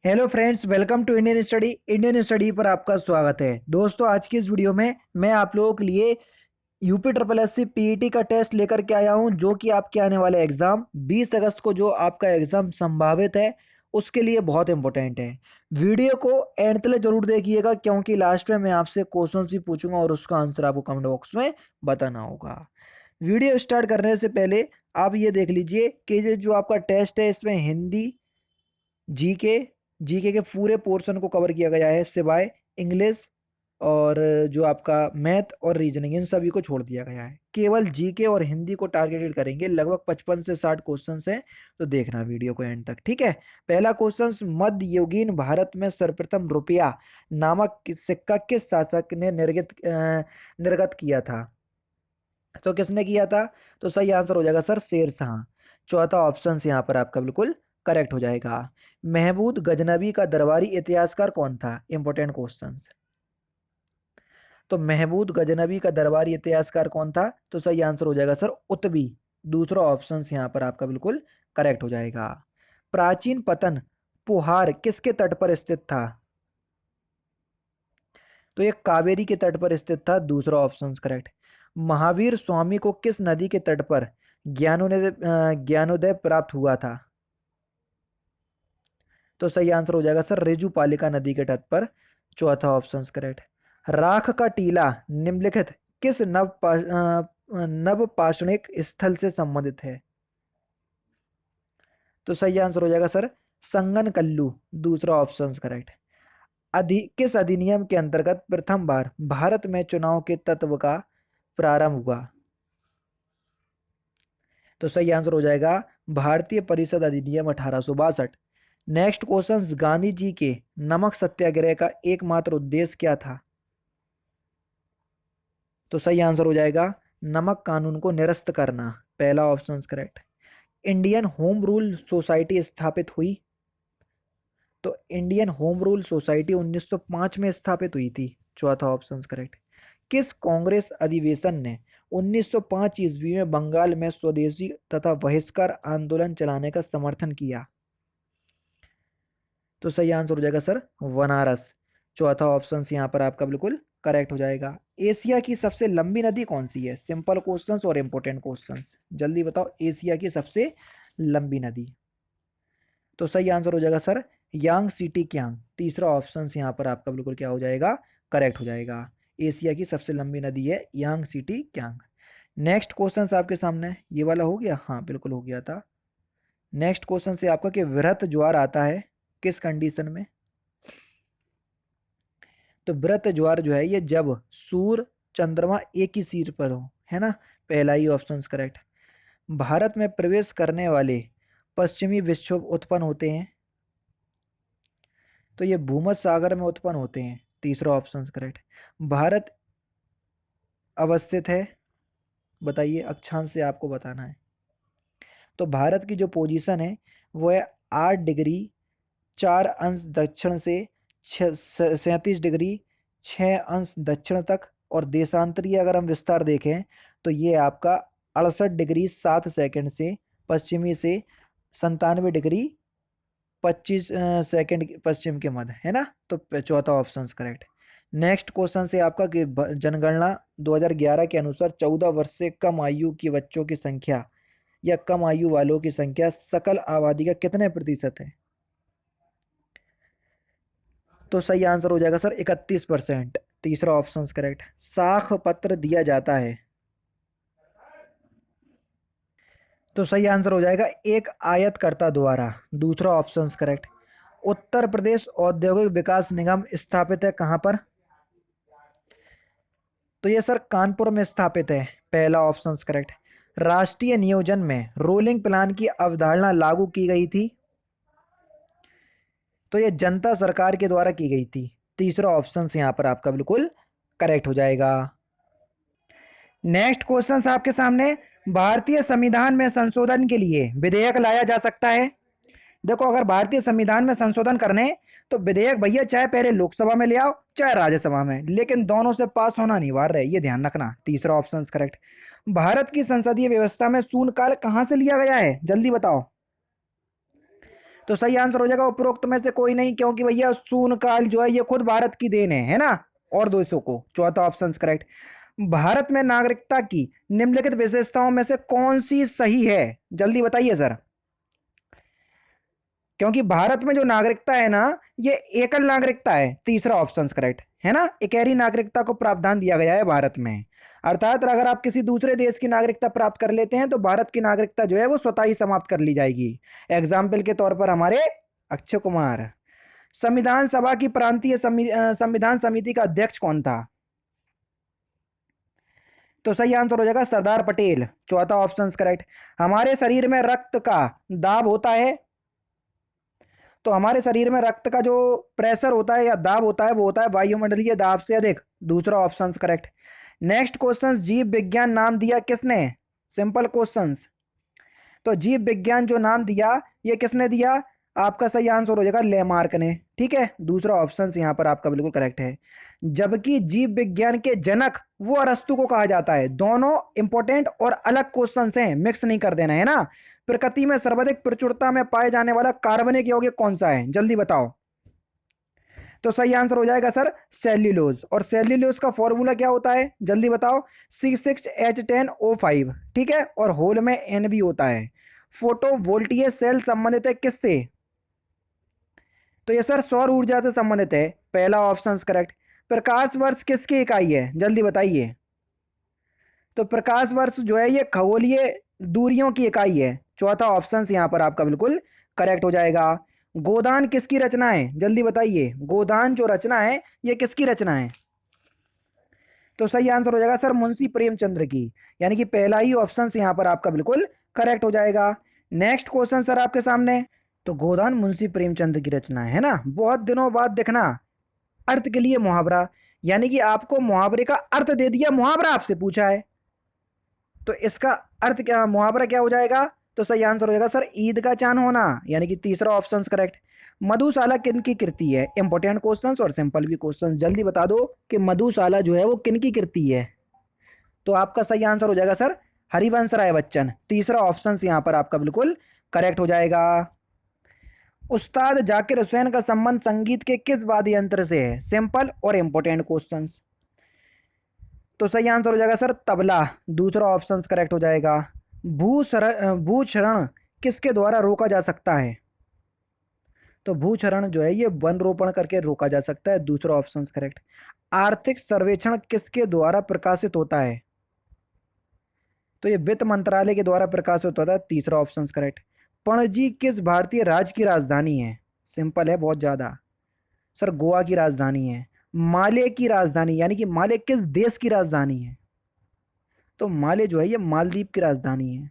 Hello friends, welcome to Indian study पर आपका स्वागत है। दोस्तों, आज की इस वीडियो में मैं आप लोगों के लिए UP triple S C PET का टेस्ट लेकर के आया हूं, जो कि आपके आने वाले एग्जाम 20 अगस्त को जो आपका एग्जाम संभावित है उसके लिए बहुत इंपॉर्टेंट है। वीडियो को एंड तक जरूर देखिएगा, क्योंकि लास्ट में मैं आपसे क्वेश्चन भी पूछूंगा और उसका आंसर आपको कमेंट बॉक्स में बताना होगा। वीडियो स्टार्ट करने से पहले आप ये देख लीजिए कि ये जो आपका टेस्ट है इसमें हिंदी, जीके जीके के पूरे पोर्शन को कवर किया गया है, सिवाय इंग्लिश और जो आपका मैथ और रीजनिंग, इन सभी को छोड़ दिया गया है। केवल जीके और हिंदी को टारगेटेड करेंगे। लगभग 55 से 60 क्वेश्चन हैं, तो देखना वीडियो को एंड तक, ठीक है। पहला क्वेश्चन, मध्ययुगीन भारत में सर्वप्रथम रुपया नामक सिक्का किस शासक ने निर्गत किया था? तो किसने किया था? तो सही आंसर हो जाएगा सर शेरशाह। चौथा ऑप्शन यहाँ पर आपका बिल्कुल करेक्ट हो जाएगा। महमूद गजनबी का दरबारी इतिहासकार कौन था? Important question. तो महमूद गजनबी का दरबारी इतिहासकार कौन था? तो सही आंसर हो जाएगा सर उत्बी। दूसरा ऑप्शन यहाँ पर आपका बिल्कुल करेक्ट हो जाएगा। प्राचीन पतन पुहार किसके तट पर स्थित था? तो ये कावेरी के तट पर स्थित था। दूसरा ऑप्शन करेक्ट। महावीर स्वामी को किस नदी के तट पर ज्ञानोदय प्राप्त हुआ था? तो सही आंसर हो जाएगा सर रेजुपालिका नदी के तट पर। चौथा ऑप्शन करेक्ट। राख का टीला निम्नलिखित किस नवपाषाणिक स्थल से संबंधित है? तो सही आंसर हो जाएगा सर संगन कल्लू। दूसरा ऑप्शन करेक्ट। किस अधिनियम के अंतर्गत प्रथम बार भारत में चुनाव के तत्व का प्रारंभ हुआ? तो सही आंसर हो जाएगा भारतीय परिषद अधिनियम 1862। नेक्स्ट क्वेश्चन, गांधी जी के नमक सत्याग्रह का एकमात्र उद्देश्य क्या था? तो सही आंसर हो जाएगा नमक कानून को निरस्त करना। पहला option correct. Indian home rule society स्थापित हुई? तो इंडियन होम रूल सोसाइटी 1905 में स्थापित हुई थी। चौथा ऑप्शन करेक्ट। किस कांग्रेस अधिवेशन ने 1905 ईस्वी में बंगाल में स्वदेशी तथा बहिष्कार आंदोलन चलाने का समर्थन किया? तो सही आंसर हो जाएगा सर बनारस। चौथा ऑप्शन यहाँ पर आपका बिल्कुल करेक्ट हो जाएगा। एशिया की सबसे लंबी नदी कौन सी है? सिंपल क्वेश्चंस और इंपॉर्टेंट क्वेश्चंस, जल्दी बताओ। एशिया की सबसे लंबी नदी? तो सही आंसर हो जाएगा सर यांग सिटी क्यांग। तीसरा ऑप्शन यहाँ पर आपका बिल्कुल क्या हो जाएगा? करेक्ट हो जाएगा। एशिया की सबसे लंबी नदी है यांग सिटी क्यांग। नेक्स्ट क्वेश्चन आपके सामने, ये वाला हो गया, हाँ बिल्कुल हो गया था। नेक्स्ट क्वेश्चन से आपका कि वृहत ज्वार आता है किस कंडीशन में? तो वृहत ज्वार जो है ये जब सूर्य चंद्रमा एक ही सिर पर हो, है ना। पहला ही ऑप्शन करेक्ट। भारत में प्रवेश करने वाले पश्चिमी विक्षोभ उत्पन्न होते हैं? तो ये भूमध्य सागर में उत्पन्न होते हैं। तीसरा ऑप्शन करेक्ट। भारत अवस्थित है, बताइए, अक्षांश से आपको बताना है। तो भारत की जो पोजीशन है वो है 8 डिग्री 4 अंश दक्षिण से 37 डिग्री 6 अंश दक्षिण तक। और देशांतरीय अगर हम विस्तार देखें तो ये आपका 68 डिग्री 7 सेकंड से पश्चिमी से 97 डिग्री 25 सेकंड पश्चिम के मध्य, है ना। तो चौथा ऑप्शन करेक्ट। नेक्स्ट क्वेश्चन से आपका कि जनगणना 2011 के अनुसार 14 वर्ष से कम आयु के बच्चों की संख्या या कम आयु वालों की संख्या सकल आबादी का कितने प्रतिशत है? तो सही आंसर हो जाएगा सर 31%। तीसरा ऑप्शन करेक्ट। साख पत्र दिया जाता है? तो सही आंसर हो जाएगा एक आयतकर्ता द्वारा। दूसरा ऑप्शन करेक्ट। उत्तर प्रदेश औद्योगिक विकास निगम स्थापित है कहां पर? तो ये सर कानपुर में स्थापित है। पहला ऑप्शन करेक्ट। राष्ट्रीय नियोजन में रोलिंग प्लान की अवधारणा लागू की गई थी? तो ये जनता सरकार के द्वारा की गई थी। तीसरा ऑप्शन यहां पर आपका बिल्कुल करेक्ट हो जाएगा। नेक्स्ट क्वेश्चन आपके सामने, भारतीय संविधान में संशोधन के लिए विधेयक लाया जा सकता है? देखो, अगर भारतीय संविधान में संशोधन करने तो विधेयक भैया चाहे पहले लोकसभा में ले आओ चाहे राज्यसभा में, लेकिन दोनों से पास होना अनिवार्य है, ये ध्यान रखना। तीसरा ऑप्शन करेक्ट। भारत की संसदीय व्यवस्था में शून्यकाल कहां से लिया गया है? जल्दी बताओ। तो सही आंसर हो जाएगा उपरोक्त में से कोई नहीं, क्योंकि भैया शून्यकाल जो है ये खुद भारत की देन है ना, और देशों को। चौथा ऑप्शन करेक्ट। भारत में नागरिकता की निम्नलिखित विशेषताओं में से कौन सी सही है, जल्दी बताइए सर। क्योंकि भारत में जो नागरिकता है ना, ये एकल नागरिकता है। तीसरा ऑप्शन करेक्ट है ना, इकहरी नागरिकता को प्रावधान दिया गया है भारत में। अर्थात अगर आप किसी दूसरे देश की नागरिकता प्राप्त कर लेते हैं तो भारत की नागरिकता जो है वो स्वतः ही समाप्त कर ली जाएगी। एग्जाम्पल के तौर पर हमारे अक्षय कुमार। संविधान सभा की प्रांतीय संविधान समिति का अध्यक्ष कौन था? तो सही आंसर हो जाएगा सरदार पटेल। चौथा ऑप्शन करेक्ट। हमारे शरीर में रक्त का दाब होता है, तो हमारे शरीर में रक्त का जो प्रेशर होता है या दाब होता है वो होता है वायुमंडलीय दाब से अधिक। दूसरा ऑप्शन करेक्ट। नेक्स्ट क्वेश्चन, जीव विज्ञान नाम दिया किसने? Simple questions. तो जीव विज्ञान जो नाम दिया ये किसने दिया? आपका सही आंसर हो जाएगा लेमार्क ने। ठीक है, दूसरा ऑप्शन यहाँ पर आपका बिल्कुल करेक्ट है। जबकि जीव विज्ञान के जनक वो अरस्तु को कहा जाता है। दोनों इंपॉर्टेंट और अलग क्वेश्चन हैं, मिक्स नहीं कर देना है ना। प्रकृति में सर्वाधिक प्रचुरता में पाए जाने वाला कार्बनिक यौगिक कौन सा है, जल्दी बताओ। तो सही आंसर हो जाएगा सर सेल्यूलोज। और सेल्यूलोज का फॉर्मूला क्या होता है, जल्दी बताओ। C6H10O5। ठीक है, और होल में N भी होता है। फोटो वोल्टियस सेल संबंधित है किससे? तो ये सर सौर ऊर्जा से संबंधित है। पहला ऑप्शन करेक्ट। प्रकाश वर्ष किसकी इकाई है, जल्दी बताइए। तो प्रकाश वर्ष जो है ये खगोलीय दूरियों की इकाई है। चौथा ऑप्शन यहाँ पर आपका बिल्कुल करेक्ट हो जाएगा। गोदान किसकी रचना है, जल्दी बताइए। गोदान जो रचना है ये किसकी रचना है? तो सही आंसर हो जाएगा सर मुंशी प्रेमचंद्र की। यानी कि पहला ही ऑप्शन यहाँ पर आपका बिल्कुल करेक्ट हो जाएगा। नेक्स्ट क्वेश्चन सर आपके सामने। तो गोदान मुंशी प्रेमचंद की रचना है ना। बहुत दिनों बाद देखना अर्थ के लिए मुहावरा, यानी कि आपको मुहावरे का अर्थ दे दिया, मुहावरा आपसे पूछा है तो इसका अर्थ क्या, मुहावरा क्या हो जाएगा? तो सही आंसर हो जाएगा सर ईद का चांद होना। यानी कि तीसरा ऑप्शन करेक्ट। मधुशाला किन की कृति है? इंपॉर्टेंट क्वेश्चंस और सिंपल भी क्वेश्चंस, जल्दी बता दो कि मधुशाला जो है वो किन की कृति है। तो आपका सही आंसर हो जाएगा सर हरिवंश राय बच्चन। तीसरा ऑप्शन यहां पर आपका बिल्कुल करेक्ट हो जाएगा। उस्ताद जाकिर हुसैन का संबंध संगीत के किस वाद्य यंत्र से है? सिंपल और इंपॉर्टेंट क्वेश्चंस। तो सही आंसर हो जाएगा सर तबला। दूसरा ऑप्शन करेक्ट हो जाएगा। भूक्षरण किसके द्वारा रोका जा सकता है? तो भूक्षरण जो है ये वन रोपण करके रोका जा सकता है। दूसरा ऑप्शन करेक्ट। आर्थिक सर्वेक्षण किसके द्वारा प्रकाशित होता है? तो ये वित्त मंत्रालय के द्वारा प्रकाशित होता है। तीसरा ऑप्शन करेक्ट। पणजी किस भारतीय राज्य की राजधानी है? सिंपल है बहुत ज्यादा सर, गोवा की राजधानी है। माले की राजधानी, यानी कि माले किस देश की राजधानी है? तो माले जो है ये मालदीव की राजधानी है।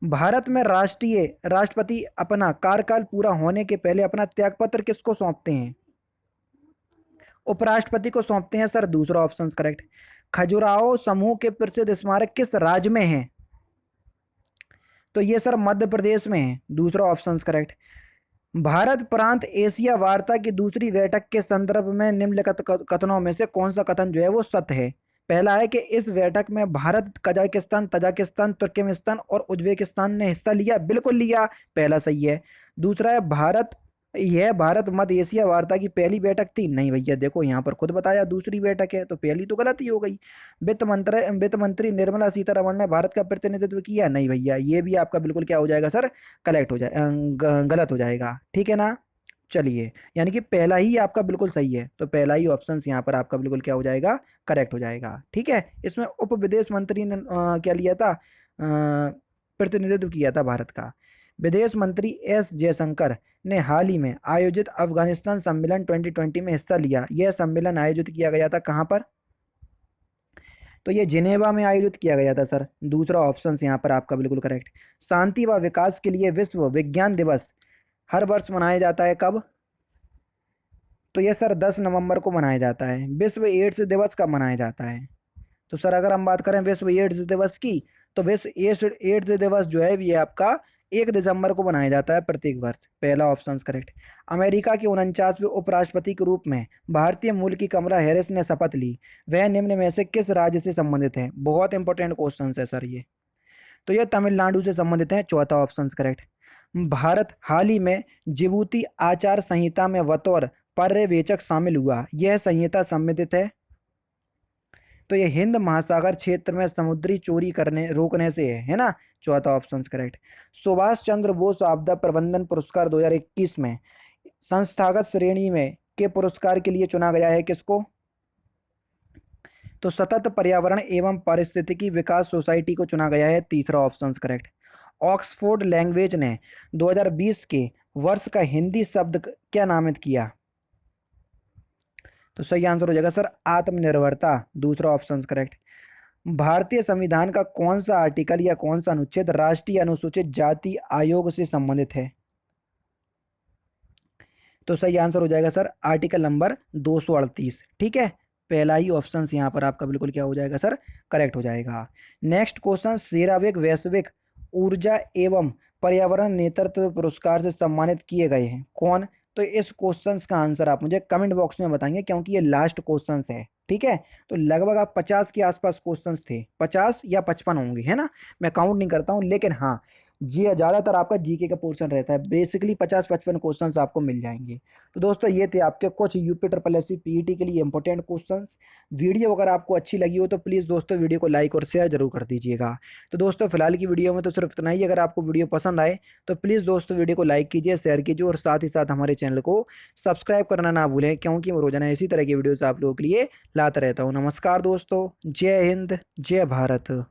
भारत में राष्ट्रपति अपना कार्यकाल पूरा होने के पहले अपना त्यागपत्र किसको सौंपते हैं? उपराष्ट्रपति को सौंपते हैं सर। दूसरा ऑप्शन करेक्ट। खजुराहो समूह के प्रसिद्ध स्मारक किस राज्य में है? तो ये सर मध्य प्रदेश में है। दूसरा ऑप्शन करेक्ट। भारत प्रांत एशिया वार्ता की दूसरी बैठक के संदर्भ में निम्नलिखित कथनों में से कौन सा कथन जो है वो सत्य है? पहला है कि इस बैठक में भारत, कजाकिस्तान, तजाकिस्तान, तुर्कमेनिस्तान और उज्बेकिस्तान ने हिस्सा लिया। बिल्कुल लिया, पहला सही है। दूसरा है भारत मध्य एशिया वार्ता की पहली बैठक थी। नहीं भैया, देखो यहाँ पर खुद बताया दूसरी बैठक है, तो पहली तो गलत ही हो गई। वित्त मंत्री निर्मला सीतारमण ने भारत का प्रतिनिधित्व किया। नहीं भैया, ये भी आपका बिल्कुल क्या हो जाएगा सर, कलेक्ट हो जाए गलत हो जाएगा। ठीक है ना, चलिए, यानी कि पहला ही आपका बिल्कुल सही है। तो पहला ही ऑप्शन यहाँ पर आपका बिल्कुल क्या हो जाएगा, करेक्ट हो जाएगा। ठीक है, इसमें उप विदेश मंत्री ने क्या लिया था, प्रतिनिधित्व किया था भारत का। विदेश मंत्री एस जयशंकर ने हाल ही में आयोजित अफगानिस्तान सम्मेलन 2020 में हिस्सा लिया। यह सम्मेलन आयोजित किया गया था कहां पर? तो ये जिनेवा में आयोजित किया गया था सर। दूसरा ऑप्शन यहाँ पर आपका बिल्कुल करेक्ट। शांति व विकास के लिए विश्व विज्ञान दिवस हर वर्ष मनाया जाता है, कब? तो ये सर 10 नवंबर को मनाया जाता है। विश्व एड्स दिवस कब मनाया जाता है? तो सर अगर हम बात करें विश्व एड्स दिवस की, तो विश्व एड्स दिवस जो है ये आपका 1 दिसंबर को मनाया जाता है प्रत्येक वर्ष। पहला ऑप्शन करेक्ट। अमेरिका के 49वें उपराष्ट्रपति के रूप में भारतीय मूल की कमला हैरिस ने शपथ ली। वह निम्न में से किस राज्य से संबंधित है? बहुत इंपॉर्टेंट क्वेश्चन है सर ये। तो ये तमिलनाडु से संबंधित है। चौथा ऑप्शन करेक्ट। भारत हाल ही में जिबूती आचार संहिता में बतौर पर्यवेक्षक शामिल हुआ। यह संहिता संबंधित है, तो ये हिंद महासागर क्षेत्र में समुद्री चोरी करने रोकने से है ना। चौथा ऑप्शन करेक्ट। सुभाष चंद्र बोस आपदा प्रबंधन पुरस्कार 2021 में संस्थागत श्रेणी में के पुरस्कार के लिए चुना गया है किसको? तो सतत पर्यावरण एवं पारिस्थितिकी विकास सोसाइटी को चुना गया है। तीसरा ऑप्शन करेक्ट। ऑक्सफोर्ड लैंग्वेज ने 2020 के वर्ष का हिंदी शब्द क्या नामित किया? तो सही आंसर हो जाएगा सर आत्मनिर्भरता। दूसरा ऑप्शन करेक्ट। भारतीय संविधान का कौन सा आर्टिकल या कौन सा अनुच्छेद राष्ट्रीय अनुसूचित जाति आयोग से संबंधित है? तो सही आंसर हो जाएगा सर आर्टिकल नंबर 238। ठीक है, पहला ही ऑप्शन यहाँ पर आपका बिल्कुल क्या हो जाएगा सर, करेक्ट हो जाएगा। नेक्स्ट क्वेश्चन, सेरावीक वैश्विक ऊर्जा एवं पर्यावरण नेतृत्व पुरस्कार से सम्मानित किए गए हैं कौन? तो इस क्वेश्चन का आंसर आप मुझे कमेंट बॉक्स में बताएंगे, क्योंकि ये लास्ट क्वेश्चन है। ठीक है, तो लगभग आप 50 के आसपास क्वेश्चंस थे, 50 या 55 होंगे, है ना, मैं काउंट नहीं करता हूं, लेकिन हाँ जी ज्यादातर आपका जीके का पोर्शन रहता है, बेसिकली 50-55 क्वेश्चंस आपको मिल जाएंगे। तो दोस्तों ये थे आपके कुछ यूपी ट्रिपल एससी पीईटी के लिए इंपॉर्टेंट क्वेश्चंस। वीडियो अगर आपको अच्छी लगी हो तो प्लीज दोस्तों वीडियो को लाइक और शेयर जरूर कर दीजिएगा। तो दोस्तों फिलहाल की वीडियो में तो सिर्फ इतना ही। अगर आपको वीडियो पसंद आए तो प्लीज दोस्तों वीडियो को लाइक कीजिए, शेयर कीजिए और साथ ही साथ हमारे चैनल को सब्सक्राइब करना ना भूलें, क्योंकि मैं रोजाना इसी तरह की वीडियोस आप लोगों के लिए लाता रहता हूँ। नमस्कार दोस्तों, जय हिंद, जय भारत।